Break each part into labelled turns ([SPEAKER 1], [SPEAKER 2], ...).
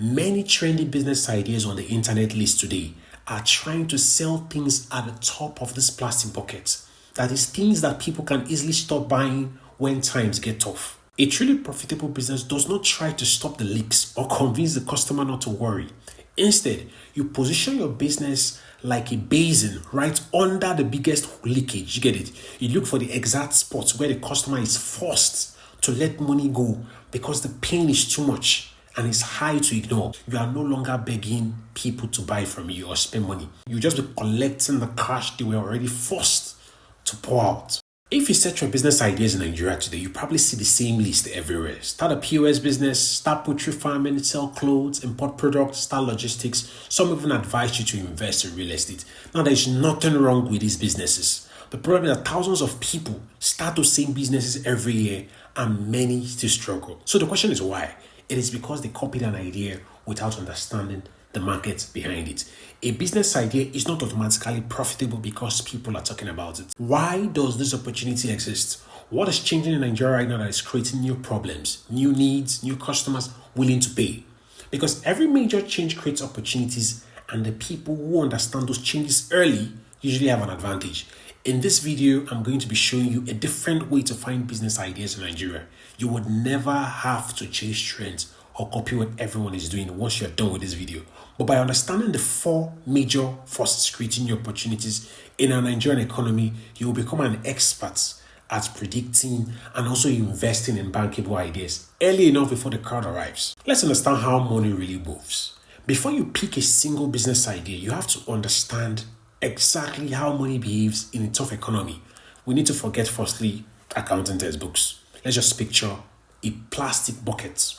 [SPEAKER 1] Many trendy business ideas on the internet list today are trying to sell things at the top of this plastic bucket. That is, things that people can easily stop buying when times get tough. A truly profitable business does not try to stop the leaks or convince the customer not to worry. Instead, you position your business like a basin right under the biggest leakage. You get it? You look for the exact spots where the customer is forced to let money go because the pain is too much and it's high to ignore. You are no longer begging people to buy from you or spend money. You just be collecting the cash they were already forced to pour out. If you search for business ideas in Nigeria today, you probably see the same list everywhere. Start a POS business, start poultry farming, sell clothes, import products, start logistics. Some even advise you to invest in real estate. Now, there's nothing wrong with these businesses. The problem is that thousands of people start those same businesses every year and many still struggle. So the question is why? It is because they copied an idea without understanding the market behind it. A business idea is not automatically profitable because people are talking about it. Why does this opportunity exist? What is changing in Nigeria right now that is creating new problems, new needs, new customers willing to pay? Because every major change creates opportunities, and the people who understand those changes early usually have an advantage. In this video, I'm going to be showing you a different way to find business ideas in Nigeria. You would never have to chase trends or copy what everyone is doing once you're done with this video. But by understanding the 4 major forces creating new opportunities in our Nigerian economy, you will become an expert at predicting and also investing in bankable ideas early enough before the crowd arrives. Let's understand how money really moves. Before you pick a single business idea, you have to understand exactly how money behaves in a tough economy. We need to forget, firstly, accounting textbooks. Let's just picture a plastic bucket.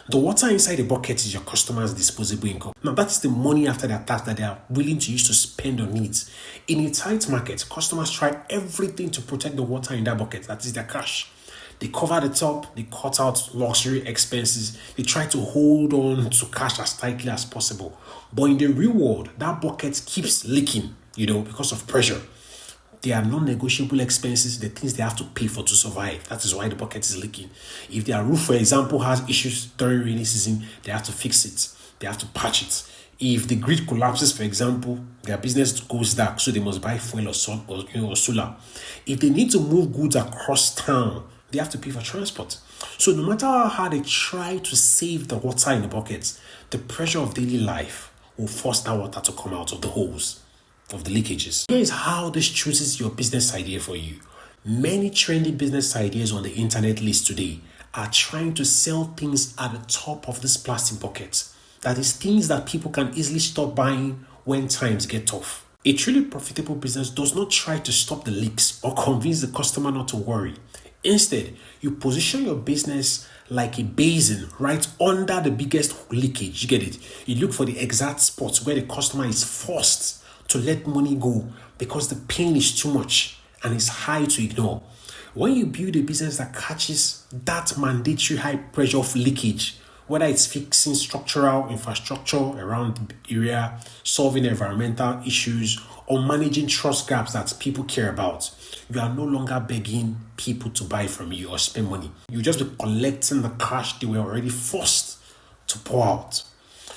[SPEAKER 1] The water inside the bucket is your customer's disposable income. Now, that is the money after their tax that they are willing to use to spend on needs. In a tight market, customers try everything to protect the water in that bucket. That is their cash. They cover the top, they cut out luxury expenses, they try to hold on to cash as tightly as possible. But in the real world, that bucket keeps leaking, because of pressure. They are non-negotiable expenses, the things they have to pay for to survive. That is why the bucket is leaking. If their roof, for example, has issues during rainy season, they have to fix it. They have to patch it. If the grid collapses, for example, their business goes dark, so they must buy fuel or solar. If they need to move goods across town, they have to pay for transport. So no matter how hard they try to save the water in the buckets, the pressure of daily life will force that water to come out of the holes, of the leakages. Here is how this chooses your business idea for you. Many trendy business ideas on the internet list today are trying to sell things at the top of this plastic bucket. That is, things that people can easily stop buying when times get tough. A truly profitable business does not try to stop the leaks or convince the customer not to worry. Instead, you position your business like a basin right under the biggest leakage. You get it? You look for the exact spots where the customer is forced to let money go because the pain is too much and it's high to ignore. When you build a business that catches that mandatory high pressure of leakage, whether it's fixing structural infrastructure around the area, solving environmental issues, or managing trust gaps that people care about, you are no longer begging people to buy from you or spend money. You just be collecting the cash they were already forced to pour out.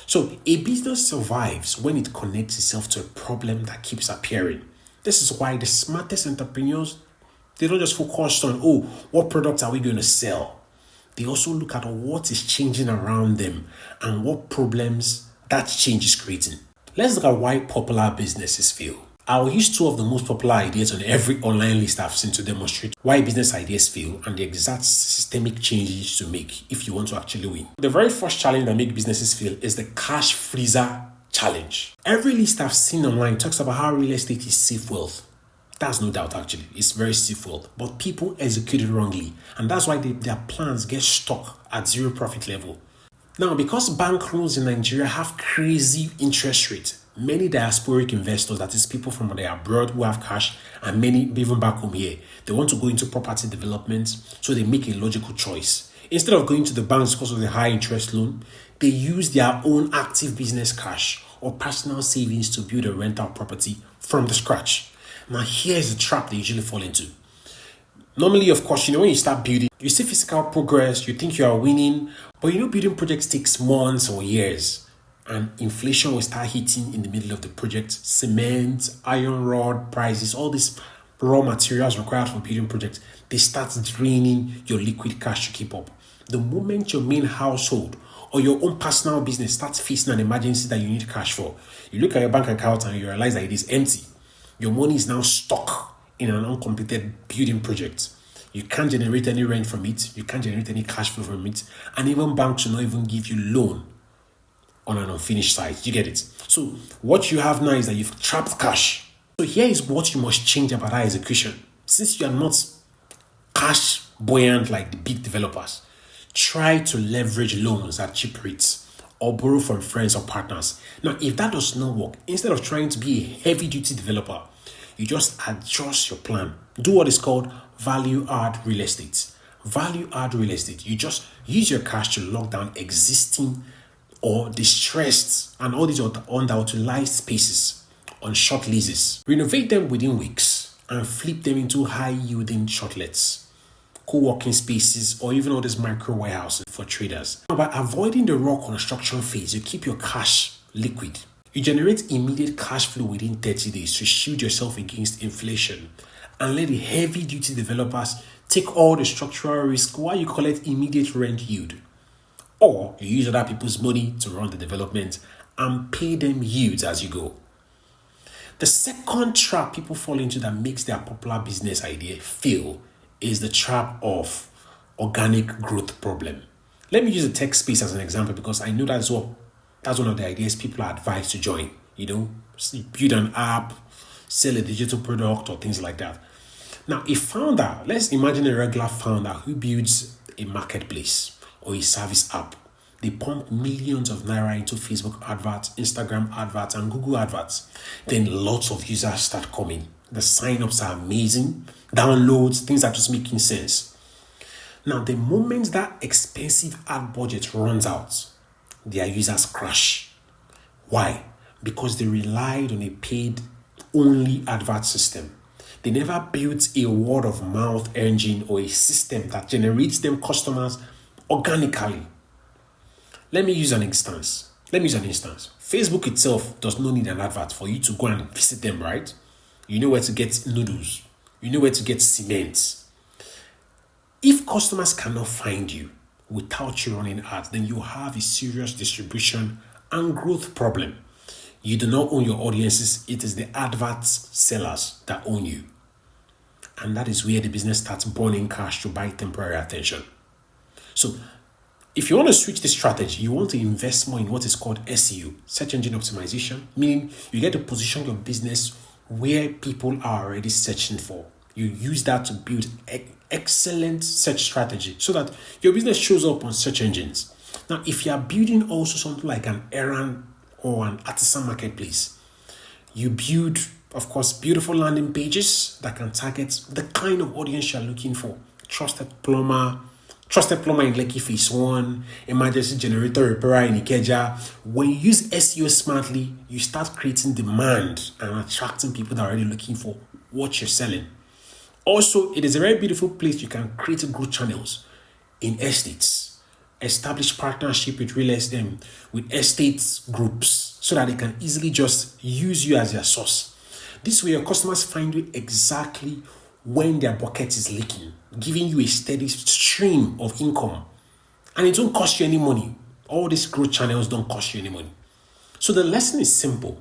[SPEAKER 1] So a business survives when it connects itself to a problem that keeps appearing. This is why the smartest entrepreneurs, they don't just focus on, what products are we going to sell? They also look at what is changing around them and what problems that change is creating. Let's look at why popular businesses fail. I'll use 2 of the most popular ideas on every online list I've seen to demonstrate why business ideas fail and the exact systemic changes to make if you want to actually win. The very first challenge that makes businesses fail is the cash freezer challenge. Every list I've seen online talks about how real estate is safe wealth. That's no doubt, actually. It's very safe wealth. But people execute it wrongly. And that's why their plans get stuck at zero profit level. Now, because bank loans in Nigeria have crazy interest rates, many diasporic investors, that is people from abroad who have cash, and many even back home here, they want to go into property development, so they make a logical choice. Instead of going to the banks because of the high interest loan, they use their own active business cash or personal savings to build a rental property from the scratch. Now, here's the trap they usually fall into. Normally, of course, when you start building, you see physical progress, you think you are winning, but building projects takes months or years. And inflation will start hitting in the middle of the project. Cement, iron rod prices, all these raw materials required for building projects, they start draining your liquid cash to keep up. The moment your main household or your own personal business starts facing an emergency that you need cash for, you look at your bank account and you realize that it is empty. Your money is now stuck in an uncompleted building project. You can't generate any rent from it. You can't generate any cash flow from it. And even banks will not even give you loan on an unfinished site. You get it? So what you have now is that you've trapped cash. So here is what you must change about that execution. Since you are not cash buoyant like the big developers, try to leverage loans at cheap rates or borrow from friends or partners. Now, if that does not work, instead of trying to be a heavy-duty developer, you just adjust your plan. Do what is called value-add real estate. Value-add real estate. You just use your cash to lock down existing or distressed and all these underutilized spaces on short leases. Renovate them within weeks and flip them into high-yielding shortlets, co-working spaces, or even all these micro warehouses for traders. Now, by avoiding the raw construction phase, you keep your cash liquid. You generate immediate cash flow within 30 days to shield yourself against inflation and let the heavy-duty developers take all the structural risk while you collect immediate rent yield. Or you use other people's money to run the development and pay them yields as you go. The second trap people fall into that makes their popular business idea fail is the trap of organic growth problem. Let me use the tech space as an example because I know that's one of the ideas people are advised to join. Build an app, sell a digital product or things like that. Now, a founder, let's imagine a regular founder who builds a marketplace or a service app. They pump millions of naira into Facebook adverts, Instagram adverts, and Google adverts. Then lots of users start coming. The signups are amazing. Downloads, things are just making sense. Now, the moment that expensive ad budget runs out, their users crash. Why? Because they relied on a paid-only advert system. They never built a word-of-mouth engine or a system that generates them customers organically. Let me use an instance. Facebook itself does not need an advert for you to go and visit them, right? You know where to get noodles. You know where to get cement. If customers cannot find you without you running ads, then you have a serious distribution and growth problem. You do not own your audiences. It is the adverts sellers that own you. And that is where the business starts burning cash to buy temporary attention. So if you want to switch the strategy, you want to invest more in what is called SEO, search engine optimization, meaning you get to position your business where people are already searching for. You use that to build excellent search strategy so that your business shows up on search engines. Now, if you are building also something like an errand or an artisan marketplace, you build, of course, beautiful landing pages that can target the kind of audience you're looking for. Trusted plumber in Lekki Phase 1, emergency generator repairer in Ikeja. When you use SEO smartly, you start creating demand and attracting people that are already looking for what you're selling. Also, it is a very beautiful place you can create growth channels in estates. Establish partnership with with estates groups so that they can easily just use you as their source. This way, your customers find you exactly when their bucket is leaking, giving you a steady stream of income. And it don't cost you any money. All these growth channels don't cost you any money. So the lesson is simple.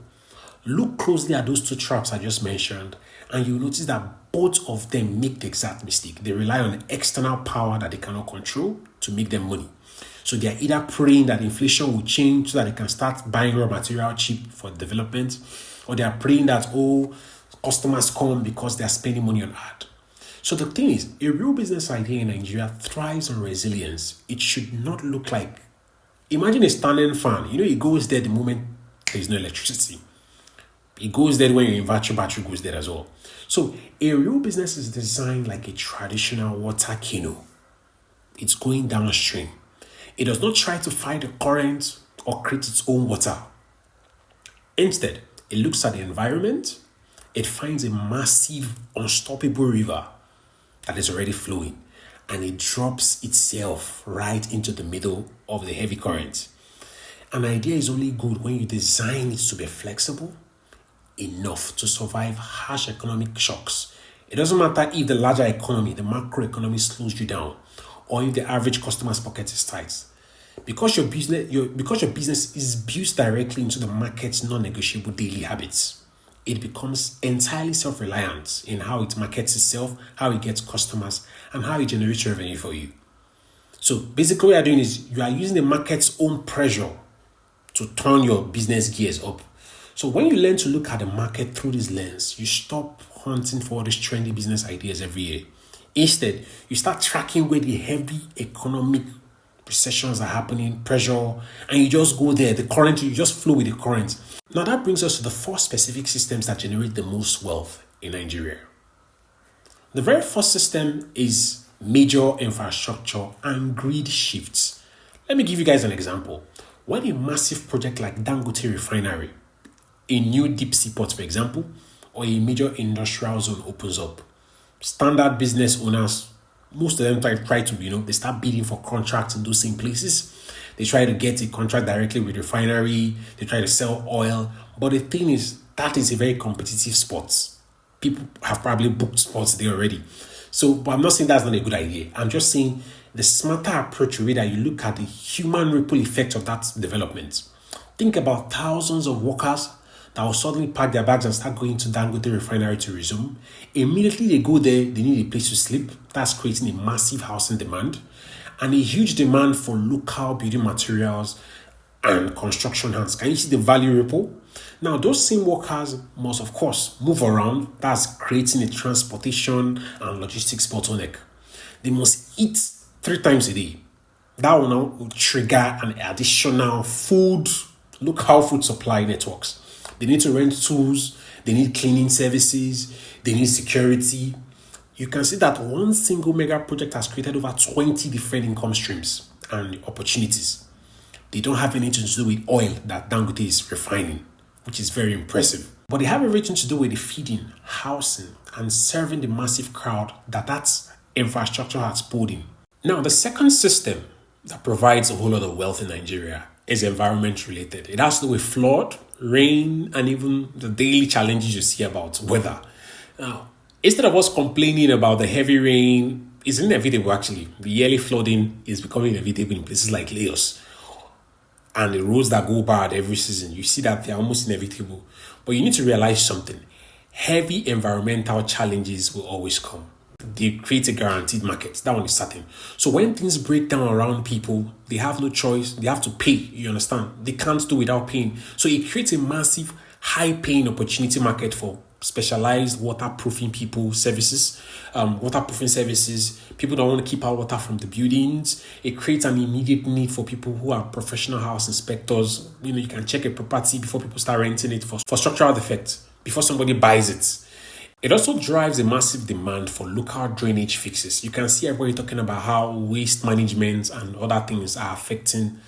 [SPEAKER 1] Look closely at those two traps I just mentioned, and you'll notice that both of them make the exact mistake. They rely on external power that they cannot control to make them money. So they are either praying that inflation will change so that they can start buying raw material cheap for development, or they are praying that, customers come because they are spending money on ad. So the thing is, a real business idea in Nigeria thrives on resilience. It should not look like, imagine a standing fan. It goes there the moment there is no electricity. It goes there when your inverter battery goes there as well. So a real business is designed like a traditional water canoe. It's going downstream. It does not try to fight the current or create its own water. Instead, it looks at the environment. It finds a massive, unstoppable river that is already flowing, and it drops itself right into the middle of the heavy current. An idea is only good when you design it to be flexible enough to survive harsh economic shocks. It doesn't matter if the larger economy, the macro economy, slows you down, or if the average customer's pocket is tight. Because your business is built directly into the market's non-negotiable daily habits, it becomes entirely self-reliant in how it markets itself, how it gets customers, and how it generates revenue for you. So basically what you're doing is you are using the market's own pressure to turn your business gears up. So when you learn to look at the market through this lens, you stop hunting for all these trendy business ideas every year. Instead, you start tracking where the heavy economic recessions are happening, pressure, and you just go there. The current, you just flow with the current. Now that brings us to the 4 specific systems that generate the most wealth in Nigeria. The very first system is major infrastructure and grid shifts. Let me give you guys an example. When a massive project like Dangote refinery, a new deep sea port, for example, or a major industrial zone opens up, standard business owners, most of them try to, they start bidding for contracts in those same places. They try to get a contract directly with the refinery. They try to sell oil. But the thing is, that is a very competitive spot. People have probably booked spots there already. So, but I'm not saying that's not a good idea. I'm just saying the smarter approach will be that you look at the human ripple effect of that development. Think about thousands of workers that will suddenly pack their bags and start going to Dangote refinery to resume. Immediately they go there, they need a place to sleep. That's creating a massive housing demand and a huge demand for local building materials and construction hands. Can you see the value ripple? Now, those same workers must, of course, move around. That's creating a transportation and logistics bottleneck. They must eat 3 times a day. That will now trigger an additional local food supply networks. They need to rent tools, they need cleaning services, they need security. You can see that one single mega project has created over 20 different income streams and opportunities. They don't have anything to do with oil that Dangote is refining, which is very impressive. But they have everything to do with the feeding, housing, and serving the massive crowd that infrastructure has pulled in. Now, the second system that provides a whole lot of wealth in Nigeria is environment related. It has to do with flood, rain, and even the daily challenges you see about weather. Now, instead of us complaining about the heavy rain, it's inevitable actually. The yearly flooding is becoming inevitable in places like Lagos. And the roads that go bad every season, you see that they're almost inevitable. But you need to realize something. Heavy environmental challenges will always come. They create a guaranteed market. That one is certain. So when things break down around people, they have no choice. They have to pay. You understand? They can't do without paying. So it creates a massive, high-paying opportunity market for specialized waterproofing services. People don't want to keep our water from the buildings. It creates an immediate need for people who are professional house inspectors. You can check a property before people start renting it for structural defects, before somebody buys it. It also drives a massive demand for local drainage fixes. You can see everybody talking about how waste management and other things are affecting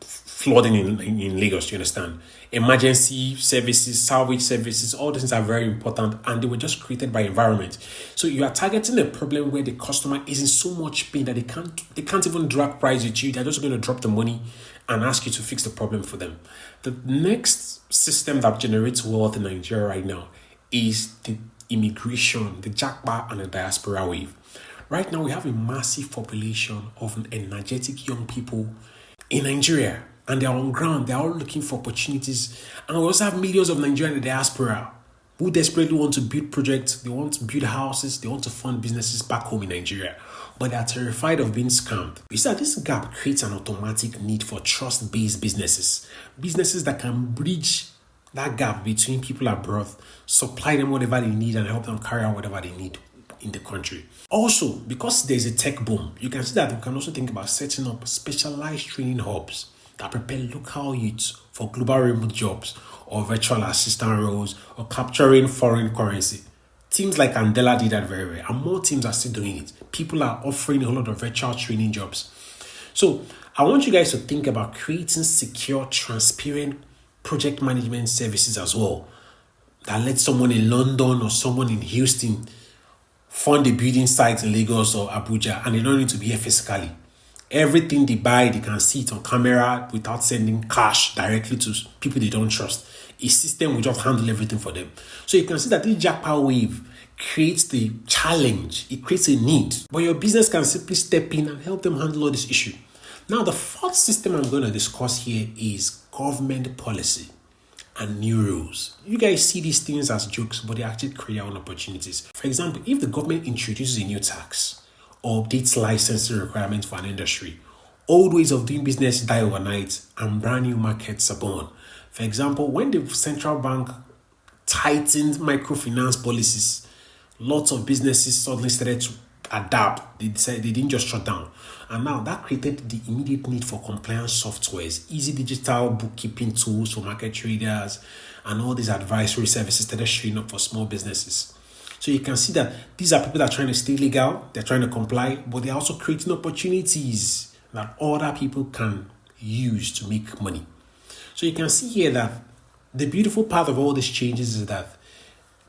[SPEAKER 1] flooding in Lagos, you understand? Emergency services, salvage services, all these things are very important and they were just created by environment. So you are targeting a problem where the customer is in so much pain that they can't even drag price with you. They're just going to drop the money and ask you to fix the problem for them. The next system that generates wealth in Nigeria right now is the immigration, the jackpot and the diaspora wave. Right now, we have a massive population of energetic young people in Nigeria, and they're on ground. They're all looking for opportunities. And we also have millions of Nigerians in the diaspora who desperately want to build projects. They want to build houses. They want to fund businesses back home in Nigeria, but they're terrified of being scammed. You see that this gap creates an automatic need for trust-based businesses that can bridge that gap between people abroad, supply them whatever they need and help them carry out whatever they need in the country. Also, because there's a tech boom, you can see that we can also think about setting up specialized training hubs that prepare local youths for global remote jobs or virtual assistant roles or capturing foreign currency. Teams like Andela did that very well, and more teams are still doing it. People are offering a whole lot of virtual training jobs. So I want you guys to think about creating secure, transparent project management services as well that let someone in London or someone in Houston fund a building site in Lagos or Abuja, and they don't need to be here physically. Everything they buy, they can see it on camera without sending cash directly to people they don't trust. A system will just handle everything for them. So you can see that this jackpot wave creates the challenge. It creates a need. But your business can simply step in and help them handle all this issue. Now, the fourth system I'm going to discuss here is government policy and new rules. You guys see these things as jokes, but they actually create their own opportunities. For example, if the government introduces a new tax or updates licensing requirements for an industry, old ways of doing business die overnight and brand new markets are born. For example, when the central bank tightened microfinance policies, lots of businesses suddenly started to adapt. They decided they didn't just shut down. And now that created the immediate need for compliance softwares, easy digital bookkeeping tools for market traders, and all these advisory services that are showing up for small businesses. So you can see that these are people that are trying to stay legal, they're trying to comply, but they're also creating opportunities that other people can use to make money. So you can see here that the beautiful part of all these changes is that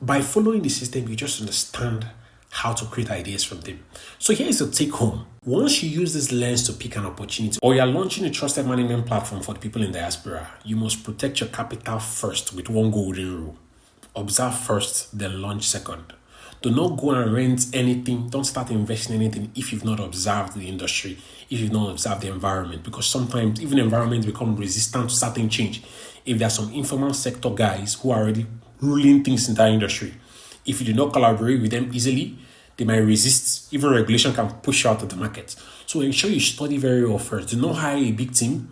[SPEAKER 1] by following the system, you just understand how to create ideas from them. So here's the take home. Once you use this lens to pick an opportunity, or you're launching a trusted management platform for the people in diaspora, you must protect your capital first with one golden rule. Observe first, then launch second. Do not go and rent anything. Don't start investing in anything if you've not observed the industry, if you've not observed the environment, because sometimes even environments become resistant to certain change. If there are some informal sector guys who are already ruling things in that industry, if you do not collaborate with them easily, they might resist. Even regulation can push you out of the market. So ensure you study very well first. Do not hire a big team.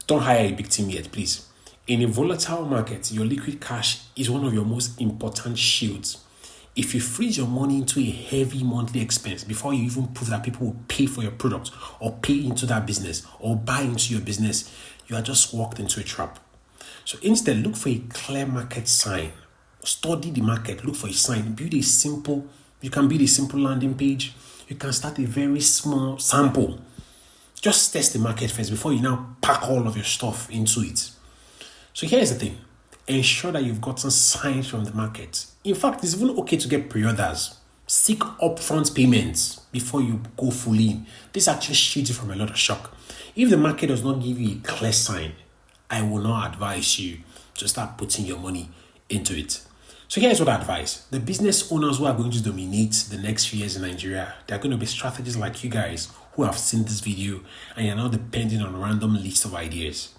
[SPEAKER 1] Don't hire a big team yet, please. In a volatile market, your liquid cash is one of your most important shields. If you freeze your money into a heavy monthly expense before you even prove that people will pay for your product or pay into that business or buy into your business, you are just walked into a trap. So instead, look for a clear market sign. Study the market, look for a sign, you can build a simple landing page. You can start a very small sample. Just test the market first before you now pack all of your stuff into it. So here's the thing. Ensure that you've gotten signs from the market. In fact, it's even okay to get pre-orders. Seek upfront payments before you go full in. This actually shields you from a lot of shock. If the market does not give you a clear sign, I will not advise you to start putting your money into it. So here's what I advise. The business owners who are going to dominate the next few years in Nigeria, they're going to be strategists like you guys who have seen this video and you're now depending on a random list of ideas.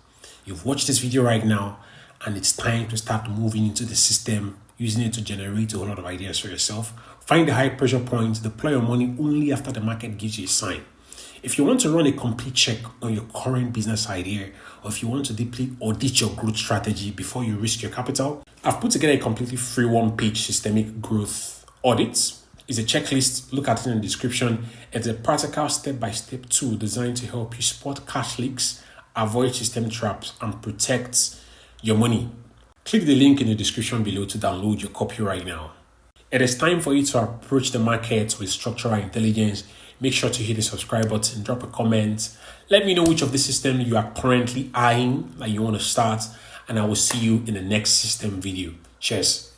[SPEAKER 1] You've watched this video right now and it's time to start moving into the system, using it to generate a whole lot of ideas for yourself. Find the high pressure points, deploy your money only after the market gives you a sign. If you want to run a complete check on your current business idea, or if you want to deeply audit your growth strategy before you risk your capital, I've put together a completely free one-page systemic growth audit. It's a checklist. Look at it in the description. It's a practical step-by-step tool designed to help you spot cash leaks, avoid system traps, and protect your money. Click the link in the description below to download your copy right now. It is time for you to approach the market with structural intelligence. Make sure to hit the subscribe button, drop a comment. Let me know which of the system you are currently eyeing that you want to start, and I will see you in the next system video. Cheers.